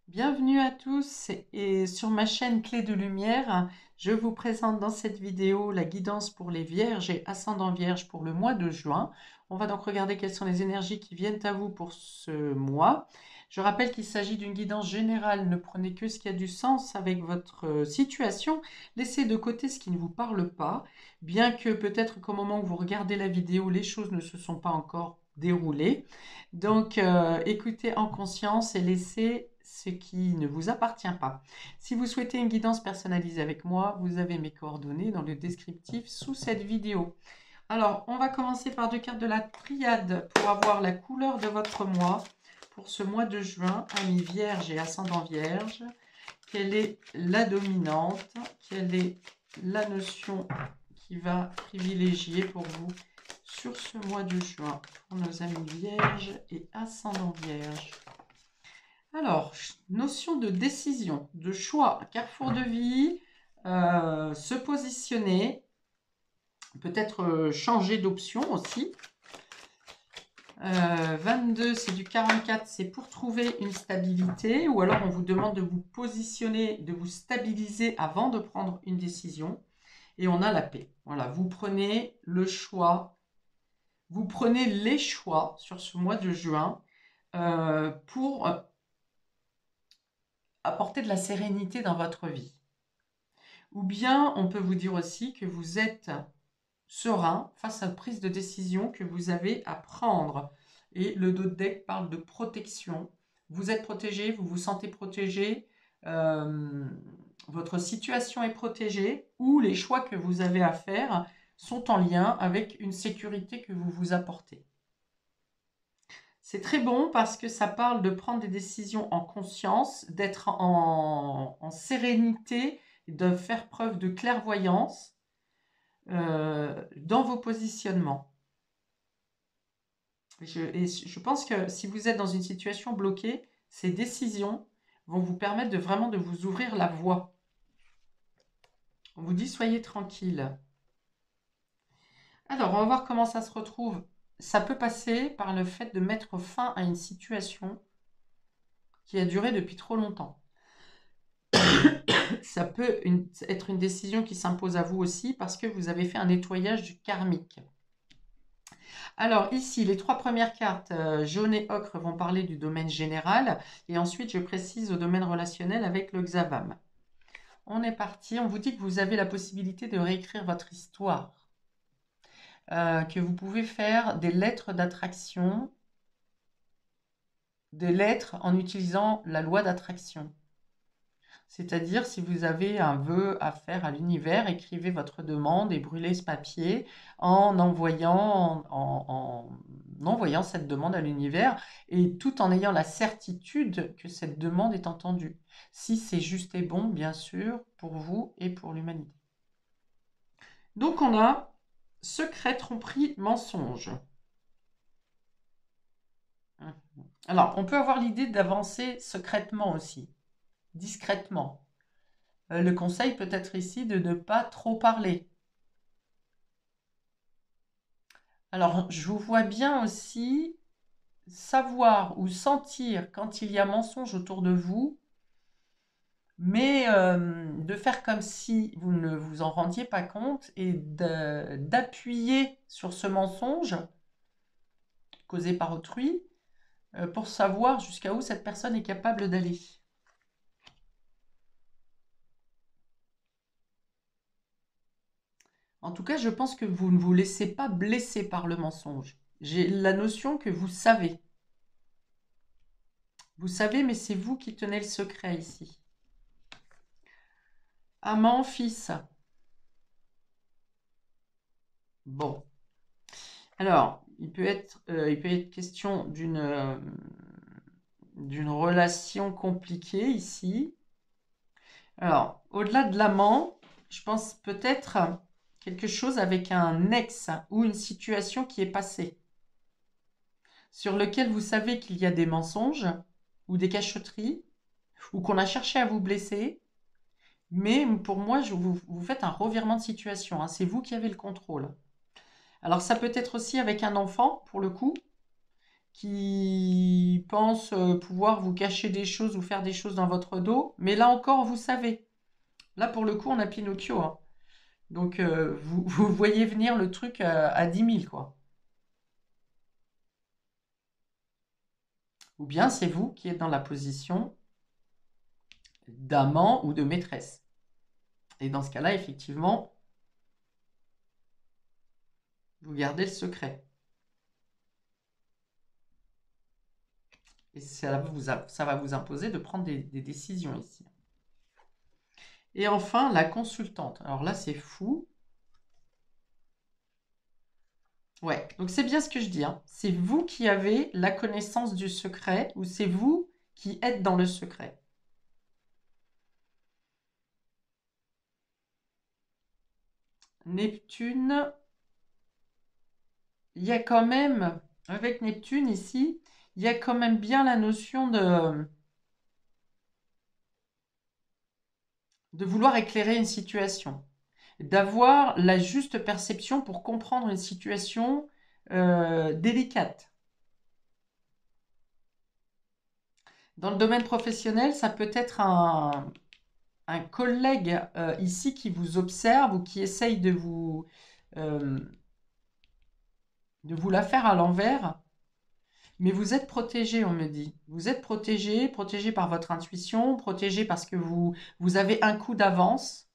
Bienvenue à tous et sur ma chaîne Clé de Lumière, je vous présente dans cette vidéo la guidance pour les Vierges et ascendant Vierge pour le mois de juin. On va donc regarder quelles sont les énergies qui viennent à vous pour ce mois. Je rappelle qu'il s'agit d'une guidance générale, ne prenez que ce qui a du sens avec votre situation, laissez de côté ce qui ne vous parle pas, bien que peut-être qu'au moment où vous regardez la vidéo, les choses ne se sont pas encore déroulées. Donc, écoutez en conscience et laissez ce qui ne vous appartient pas. Si vous souhaitez une guidance personnalisée avec moi, vous avez mes coordonnées dans le descriptif sous cette vidéo. Alors, on va commencer par deux cartes de la triade pour avoir la couleur de votre mois pour ce mois de juin, amis Vierge et ascendant Vierge. Quelle est la dominante? Quelle est la notion qui va privilégier pour vous sur ce mois de juin pour nos amis Vierges et ascendant Vierge? Alors, notion de décision, de choix, carrefour de vie, se positionner, peut-être changer d'option aussi. 22, c'est du 44, c'est pour trouver une stabilité, ou alors on vous demande de vous positionner, de vous stabiliser avant de prendre une décision. Et on a la paix. Voilà, vous prenez le choix, vous prenez les choix sur ce mois de juin pour apporter de la sérénité dans votre vie. Ou bien on peut vous dire aussi que vous êtes serein face à la prise de décision que vous avez à prendre. Et le dos de deck parle de protection. Vous êtes protégé, vous vous sentez protégé, votre situation est protégée, ou les choix que vous avez à faire sont en lien avec une sécurité que vous vous apportez. C'est très bon parce que ça parle de prendre des décisions en conscience, d'être en sérénité, de faire preuve de clairvoyance dans vos positionnements. Je pense que si vous êtes dans une situation bloquée, ces décisions vont vous permettre vraiment de vous ouvrir la voie. On vous dit soyez tranquille. Alors, on va voir comment ça se retrouve. Ça peut passer par le fait de mettre fin à une situation qui a duré depuis trop longtemps. Ça peut être une décision qui s'impose à vous aussi parce que vous avez fait un nettoyage du karmique. Alors ici, les trois premières cartes, jaune et ocre, vont parler du domaine général. Et ensuite, je précise au domaine relationnel avec le Xavam. On est parti. On vous dit que vous avez la possibilité de réécrire votre histoire. Que vous pouvez faire des lettres d'attraction, des lettres en utilisant la loi d'attraction. C'est-à-dire, si vous avez un vœu à faire à l'univers, écrivez votre demande et brûlez ce papier en envoyant cette demande à l'univers et tout en ayant la certitude que cette demande est entendue. Si c'est juste et bon, bien sûr, pour vous et pour l'humanité. Donc, on a secret, tromperie, mensonge. Alors, on peut avoir l'idée d'avancer secrètement aussi, discrètement. Le conseil peut être ici de ne pas trop parler. Alors, je vous vois bien aussi savoir ou sentir quand il y a mensonge autour de vous, mais de faire comme si vous ne vous en rendiez pas compte et d'appuyer sur ce mensonge causé par autrui pour savoir jusqu'à où cette personne est capable d'aller. En tout cas, je pense que vous ne vous laissez pas blesser par le mensonge. J'ai la notion que vous savez. Vous savez, mais c'est vous qui tenez le secret ici. Amant, fils. Bon. Alors, il peut être question d'une relation compliquée ici. Alors, au-delà de l'amant, je pense peut-être quelque chose avec un ex ou une situation qui est passée, sur lequel vous savez qu'il y a des mensonges ou des cachotteries, ou qu'on a cherché à vous blesser, mais pour moi, vous faites un revirement de situation, hein, c'est vous qui avez le contrôle. Alors ça peut être aussi avec un enfant, pour le coup, qui pense pouvoir vous cacher des choses ou faire des choses dans votre dos. Mais là encore, vous savez. Là, pour le coup, on a Pinocchio, hein. Donc, vous voyez venir le truc à 10 000, quoi. Ou bien c'est vous qui êtes dans la position d'amant ou de maîtresse. Et dans ce cas-là, effectivement, vous gardez le secret. Et ça va vous imposer de prendre des décisions ici. Et enfin, la consultante. Alors là, c'est fou. Ouais, donc c'est bien ce que je dis, hein. C'est vous qui avez la connaissance du secret ou c'est vous qui êtes dans le secret. Neptune, il y a quand même, avec Neptune ici, il y a quand même bien la notion de vouloir éclairer une situation, d'avoir la juste perception pour comprendre une situation délicate. Dans le domaine professionnel, ça peut être un collègue ici qui vous observe ou qui essaye euh, de vous la faire à l'envers, mais vous êtes protégé, on me dit. Vous êtes protégé, protégé par votre intuition, protégé parce que vous avez un coup d'avance.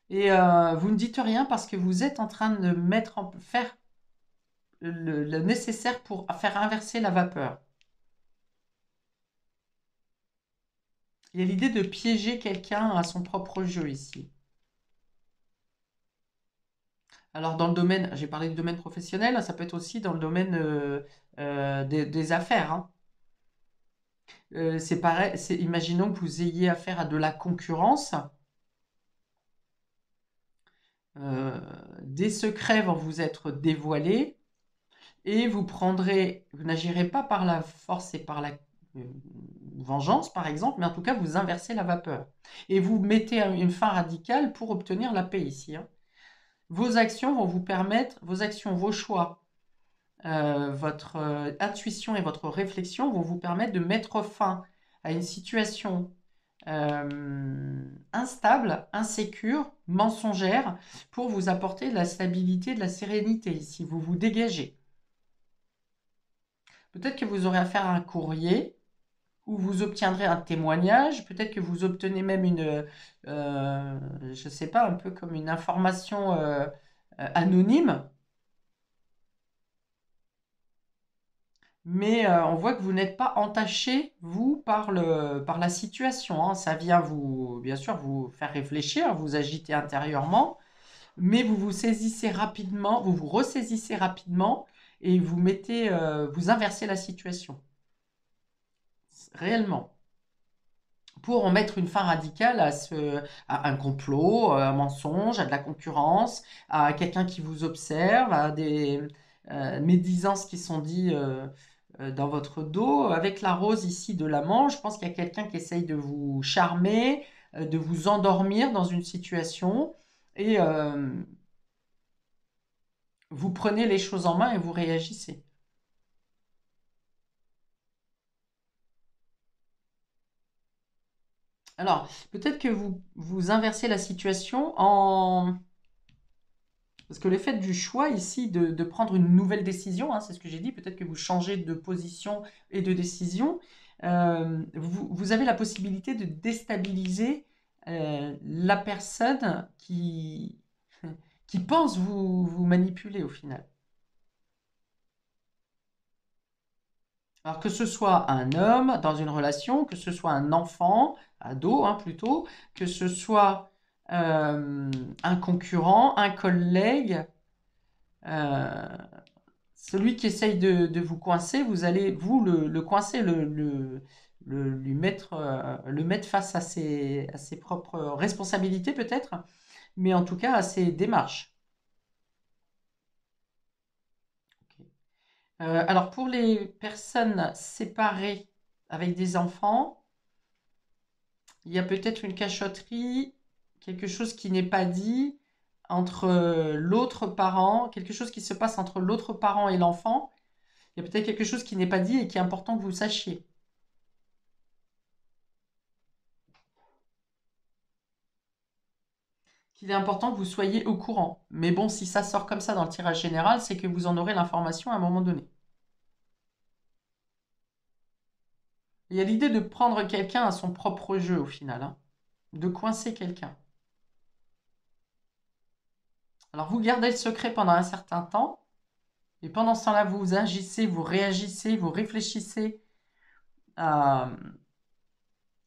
Et vous ne dites rien parce que vous êtes en train de faire le nécessaire pour faire inverser la vapeur. Il y a l'idée de piéger quelqu'un à son propre jeu ici. Alors dans le domaine, j'ai parlé du domaine professionnel, ça peut être aussi dans le domaine des affaires, hein. C'est pareil, imaginons que vous ayez affaire à de la concurrence. euh, des secrets vont vous être dévoilés et vous n'agirez pas par la force et par la euh, vengeance, par exemple, mais en tout cas, vous inversez la vapeur. Et vous mettez une fin radicale pour obtenir la paix ici, hein. Vos actions vont vous permettre, vos actions, vos choix, votre intuition et votre réflexion vont vous permettre de mettre fin à une situation instable, insécure, mensongère, pour vous apporter de la stabilité, de la sérénité, si vous vous dégagez. Peut-être que vous aurez affaire à un courrier, où vous obtiendrez un témoignage, peut-être que vous obtenez même je ne sais pas, un peu comme une information anonyme, mais on voit que vous n'êtes pas entaché, vous, par la situation, hein. Ça vient bien sûr, vous faire réfléchir, vous agiter intérieurement, mais vous vous saisissez rapidement, vous vous ressaisissez rapidement et vous inversez la situation, réellement, pour en mettre une fin radicale à un complot, à un mensonge, à de la concurrence, à quelqu'un qui vous observe, à des médisances qui sont dites dans votre dos. Avec la rose ici de l'amant, je pense qu'il y a quelqu'un qui essaye de vous charmer, de vous endormir dans une situation, et vous prenez les choses en main et vous réagissez. Alors, peut-être que vous inversez la situation en... Parce que le fait du choix ici de prendre une nouvelle décision, hein, c'est ce que j'ai dit, peut-être que vous changez de position et de décision, vous avez la possibilité de déstabiliser la personne qui pense vous manipuler au final. Alors que ce soit un homme dans une relation, que ce soit un enfant, ado hein, plutôt, que ce soit un concurrent, un collègue, euh, celui qui essaye de vous coincer, vous allez vous le coincer, le mettre face à ses propres responsabilités peut-être, mais en tout cas à ses démarches. Ok. Alors pour les personnes séparées avec des enfants, il y a peut-être une cachotterie, quelque chose qui n'est pas dit entre l'autre parent, quelque chose qui se passe entre l'autre parent et l'enfant, Il y a peut-être quelque chose qui n'est pas dit et qui est important que vous sachiez. Qu'il est important que vous soyez au courant. Mais bon, si ça sort comme ça dans le tirage général, c'est que vous en aurez l'information à un moment donné. Il y a l'idée de prendre quelqu'un à son propre jeu au final, hein, de coincer quelqu'un. Alors vous gardez le secret pendant un certain temps, et pendant ce temps-là, vous agissez, vous réagissez, vous réfléchissez à,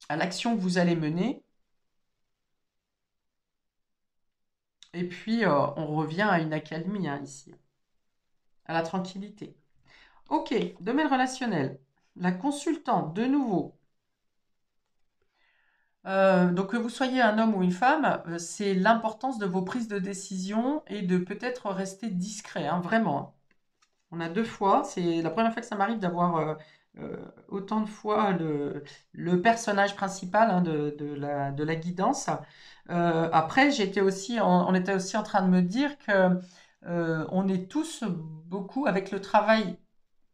à l'action que vous allez mener, et puis on revient à une accalmie hein, ici, à la tranquillité. Ok, domaine relationnel. La consultante, de nouveau. Donc que vous soyez un homme ou une femme, c'est l'importance de vos prises de décision et de peut-être rester discret, hein, vraiment, hein. On a 2 fois, c'est la première fois que ça m'arrive d'avoir, autant de fois le personnage principal, hein, de la guidance. Après on était aussi en train de me dire que, on est tous beaucoup avec le travail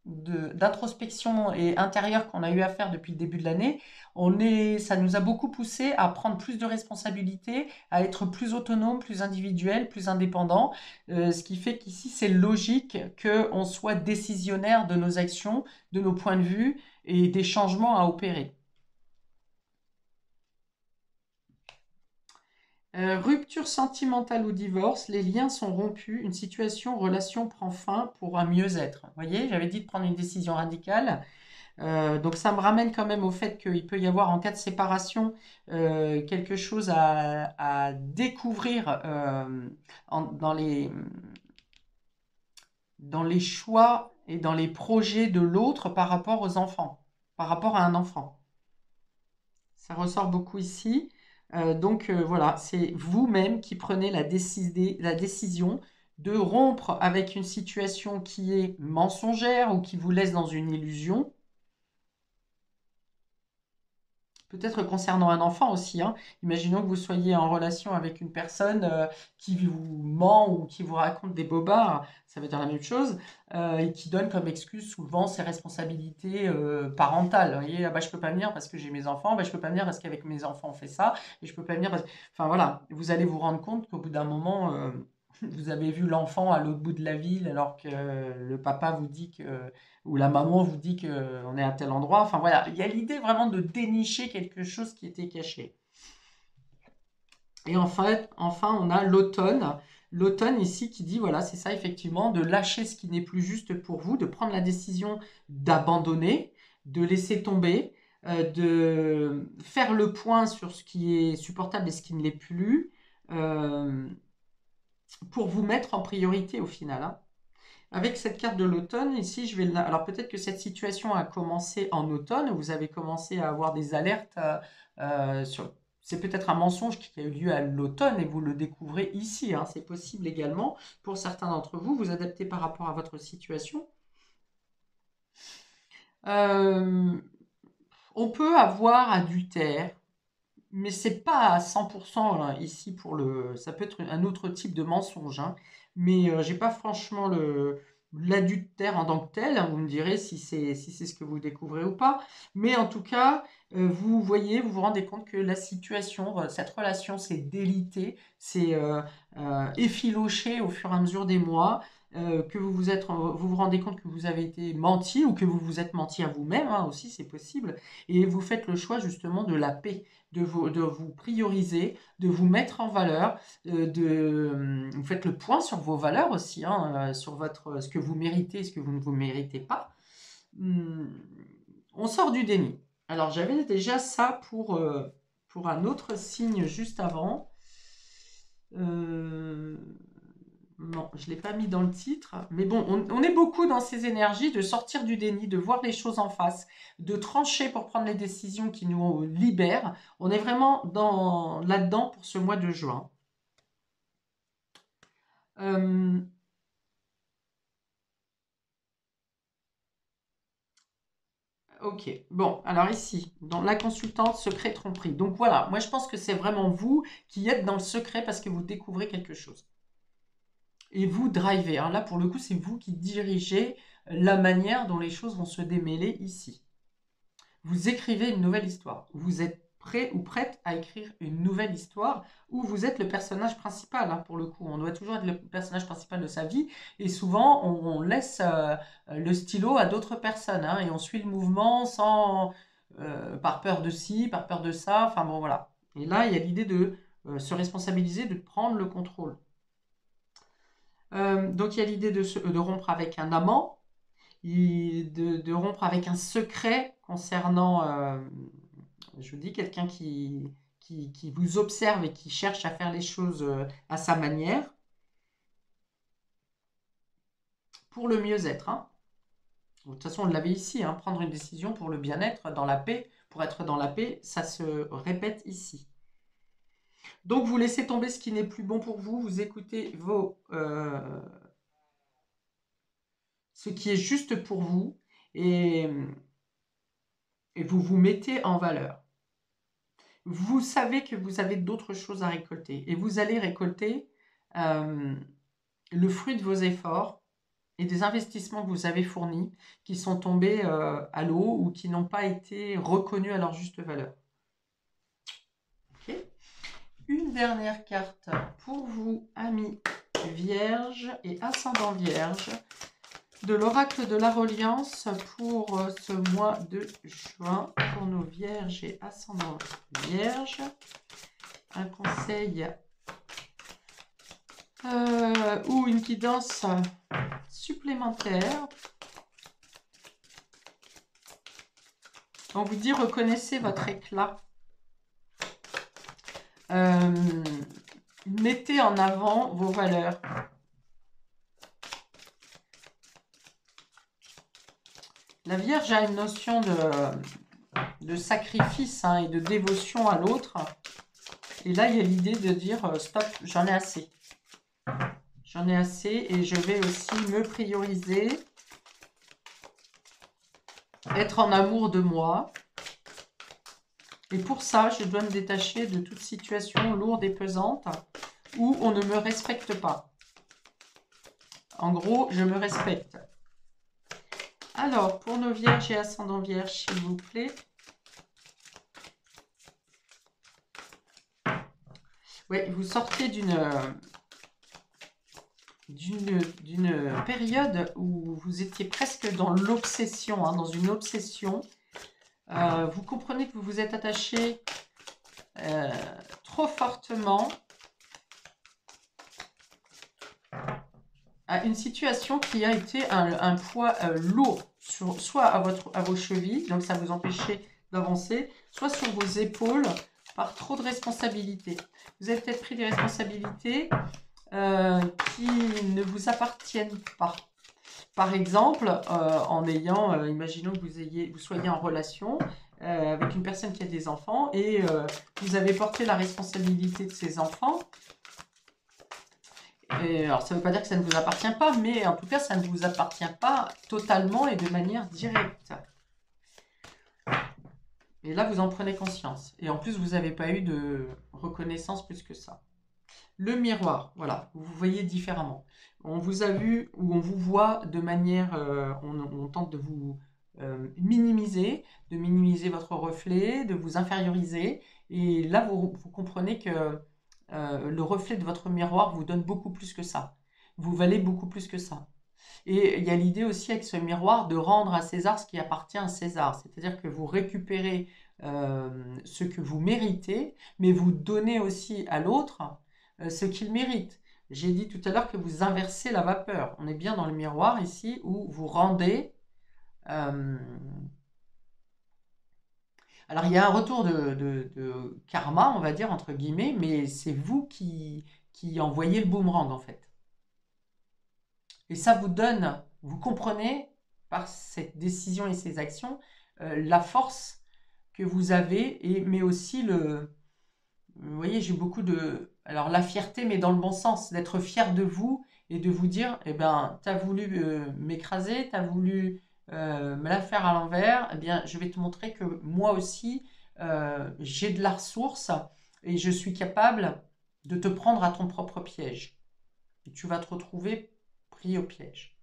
d'introspection et intérieure qu'on a eu à faire depuis le début de l'année, ça nous a beaucoup poussé à prendre plus de responsabilités, à être plus autonome, plus individuel, plus indépendant. Ce qui fait qu'ici, c'est logique qu'on soit décisionnaire de nos actions, de nos points de vue et des changements à opérer. Rupture sentimentale ou divorce, les liens sont rompus, une situation, relation prend fin pour un mieux-être. Vous voyez, j'avais dit de prendre une décision radicale. Donc ça me ramène quand même au fait qu'il peut y avoir en cas de séparation quelque chose à découvrir dans les choix et dans les projets de l'autre par rapport aux enfants, par rapport à un enfant. Ça ressort beaucoup ici. Donc voilà, c'est vous-même qui prenez la décision de rompre avec une situation qui est mensongère ou qui vous laisse dans une illusion. Peut-être concernant un enfant aussi, hein. Imaginons que vous soyez en relation avec une personne qui vous ment ou qui vous raconte des bobards, ça veut dire la même chose, et qui donne comme excuse souvent ses responsabilités parentales. Vous voyez, ah bah, je peux pas venir parce que j'ai mes enfants, bah, je peux pas venir parce qu'avec mes enfants on fait ça, et je peux pas venir parce que... Enfin voilà, vous allez vous rendre compte qu'au bout d'un moment, vous avez vu l'enfant à l'autre bout de la ville alors que le papa vous dit que ou la maman vous dit qu'on est à tel endroit. Enfin voilà, il y a l'idée vraiment de dénicher quelque chose qui était caché. Et en fait, enfin, on a l'automne. L'automne ici qui dit, voilà, c'est ça effectivement, de lâcher ce qui n'est plus juste pour vous, de prendre la décision d'abandonner, de laisser tomber, de faire le point sur ce qui est supportable et ce qui ne l'est plus, euh, pour vous mettre en priorité au final, hein. Avec cette carte de l'automne, ici, alors peut-être que cette situation a commencé en automne, vous avez commencé à avoir des alertes sur... C'est peut-être un mensonge qui a eu lieu à l'automne et vous le découvrez ici, hein. C'est possible également pour certains d'entre vous, vous adaptez par rapport à votre situation. Euh, on peut avoir adultère, mais c'est pas à 100% là, ici pour le... Ça peut être un autre type de mensonge, hein, mais j'ai pas franchement l'adultère en tant que tel, hein. Vous me direz si c'est ce que vous découvrez ou pas. Mais en tout cas, vous voyez, vous vous rendez compte que la situation, cette relation s'est délitée, s'est effilochée au fur et à mesure des mois. Que vous vous rendez compte que vous avez été menti ou que vous vous êtes menti à vous-même, hein, aussi, c'est possible. Et vous faites le choix justement de la paix, de vous prioriser, de vous mettre en valeur, vous faites le point sur vos valeurs aussi, hein, sur ce que vous méritez, ce que vous ne vous méritez pas. On sort du déni. Alors j'avais déjà ça pour un autre signe juste avant. Euh, non, je ne l'ai pas mis dans le titre. Mais bon, on est beaucoup dans ces énergies de sortir du déni, de voir les choses en face, de trancher pour prendre les décisions qui nous libèrent. On est vraiment là-dedans pour ce mois de juin. Euh, ok, bon, alors ici, dans la consultante, secret tromperie. Donc voilà, moi je pense que c'est vraiment vous qui êtes dans le secret parce que vous découvrez quelque chose. et vous drivez. Hein. Là, pour le coup, c'est vous qui dirigez la manière dont les choses vont se démêler ici. Vous écrivez une nouvelle histoire. Vous êtes prêt ou prête à écrire une nouvelle histoire où vous êtes le personnage principal, hein, pour le coup. On doit toujours être le personnage principal de sa vie et souvent on laisse le stylo à d'autres personnes hein, et on suit le mouvement sans, par peur de ci, par peur de ça. Enfin bon, voilà. Et là, il y a l'idée de se responsabiliser, de prendre le contrôle. Donc il y a l'idée de rompre avec un amant, de rompre avec un secret concernant, je vous dis, quelqu'un qui vous observe et qui cherche à faire les choses à sa manière, pour le mieux-être. Hein. De toute façon, on l'avait ici, hein, prendre une décision pour le bien-être, dans la paix, pour être dans la paix, ça se répète ici. Donc vous laissez tomber ce qui n'est plus bon pour vous, vous écoutez ce qui est juste pour vous et vous vous mettez en valeur. Vous savez que vous avez d'autres choses à récolter et vous allez récolter le fruit de vos efforts et des investissements que vous avez fournis qui sont tombés à l'eau ou qui n'ont pas été reconnus à leur juste valeur. Okay. Une dernière carte pour vous, amis Vierge et ascendant Vierge, de l'oracle de la reliance pour ce mois de juin pour nos Vierges et ascendant Vierge. Un conseil ou une guidance supplémentaire. On vous dit reconnaissez votre éclat. Mettez en avant vos valeurs. La Vierge a une notion de sacrifice hein, et de dévotion à l'autre. Et là, il y a l'idée de dire stop, j'en ai assez. J'en ai assez et je vais aussi me prioriser. Être en amour de moi. Et pour ça, je dois me détacher de toute situation lourde et pesante où on ne me respecte pas. En gros, je me respecte. Alors, pour nos Vierges et ascendants Vierges, s'il vous plaît. Oui, vous sortez d'une période où vous étiez presque dans l'obsession, hein, dans une obsession. Vous comprenez que vous vous êtes attaché trop fortement à une situation qui a été un poids lourd, soit à vos chevilles, donc ça vous empêchait d'avancer, soit sur vos épaules par trop de responsabilités. Vous avez peut-être pris des responsabilités qui ne vous appartiennent pas. Par exemple, en ayant, imaginons que vous soyez en relation avec une personne qui a des enfants et vous avez porté la responsabilité de ces enfants. Et alors, ça ne veut pas dire que ça ne vous appartient pas, mais en tout cas, ça ne vous appartient pas totalement et de manière directe. Et là, vous en prenez conscience. Et en plus, vous n'avez pas eu de reconnaissance plus que ça. Le miroir, voilà, vous vous voyez différemment. On vous a vu ou on vous voit de manière, on tente de vous minimiser, de minimiser votre reflet, de vous inférioriser. Et là, vous comprenez que le reflet de votre miroir vous donne beaucoup plus que ça. Vous valez beaucoup plus que ça. Et il y a l'idée aussi avec ce miroir de rendre à César ce qui appartient à César. C'est-à-dire que vous récupérez ce que vous méritez, mais vous donnez aussi à l'autre ce qu'il mérite. J'ai dit tout à l'heure que vous inversez la vapeur. On est bien dans le miroir ici où vous rendez... Alors il y a un retour de karma, on va dire, entre guillemets, mais c'est vous qui envoyez le boomerang en fait. Et ça vous donne, vous comprenez par cette décision et ces actions, la force que vous avez, mais aussi vous voyez, j'ai beaucoup de... Alors la fierté, mais dans le bon sens, d'être fier de vous et de vous dire, eh ben, t'as voulu m'écraser, t'as voulu me la faire à l'envers, eh bien, je vais te montrer que moi aussi, j'ai de la ressource et je suis capable de te prendre à ton propre piège. et tu vas te retrouver pris au piège.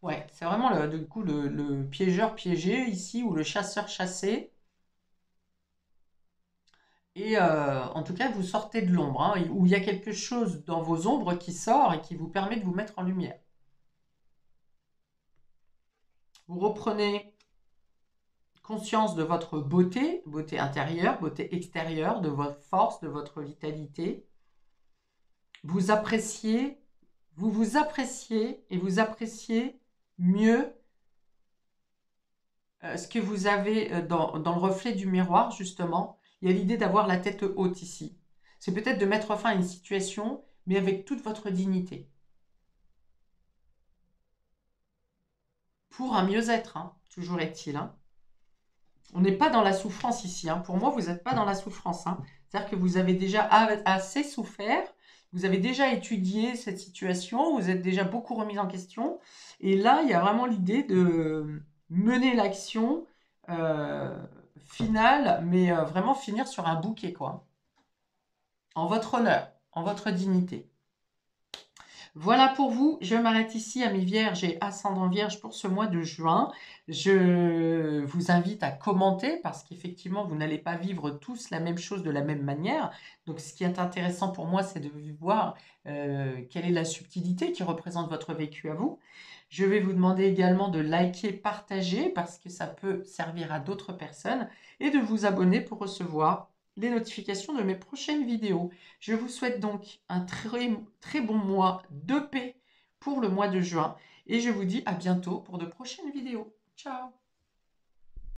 Ouais, c'est vraiment du coup le piégeur piégé ici ou le chasseur chassé. Et en tout cas, vous sortez de l'ombre, hein, où il y a quelque chose dans vos ombres qui sort et qui vous permet de vous mettre en lumière. Vous reprenez conscience de votre beauté, beauté intérieure, beauté extérieure, de votre force, de votre vitalité. Vous appréciez, vous vous appréciez et vous appréciez mieux ce que vous avez dans le reflet du miroir, justement. Il y a l'idée d'avoir la tête haute ici. C'est peut-être de mettre fin à une situation, mais avec toute votre dignité. Pour un mieux-être, hein, toujours est-il. Hein. On n'est pas dans la souffrance ici. Hein. Pour moi, vous n'êtes pas dans la souffrance. Hein. C'est-à-dire que vous avez déjà assez souffert, vous avez déjà étudié cette situation, vous êtes déjà beaucoup remis en question. Et là, il y a vraiment l'idée de mener l'action finale, mais vraiment finir sur un bouquet, quoi. En votre honneur, en votre dignité. Voilà pour vous, je m'arrête ici à mes vierges et ascendant vierge pour ce mois de juin. Je vous invite à commenter parce qu'effectivement, vous n'allez pas vivre tous la même chose de la même manière. Donc, ce qui est intéressant pour moi, c'est de voir quelle est la subtilité qui représente votre vécu à vous. Je vais vous demander également de liker, partager parce que ça peut servir à d'autres personnes et de vous abonner pour recevoir les notifications de mes prochaines vidéos. Je vous souhaite donc un très, très bon mois de paix pour le mois de juin et je vous dis à bientôt pour de prochaines vidéos. Ciao!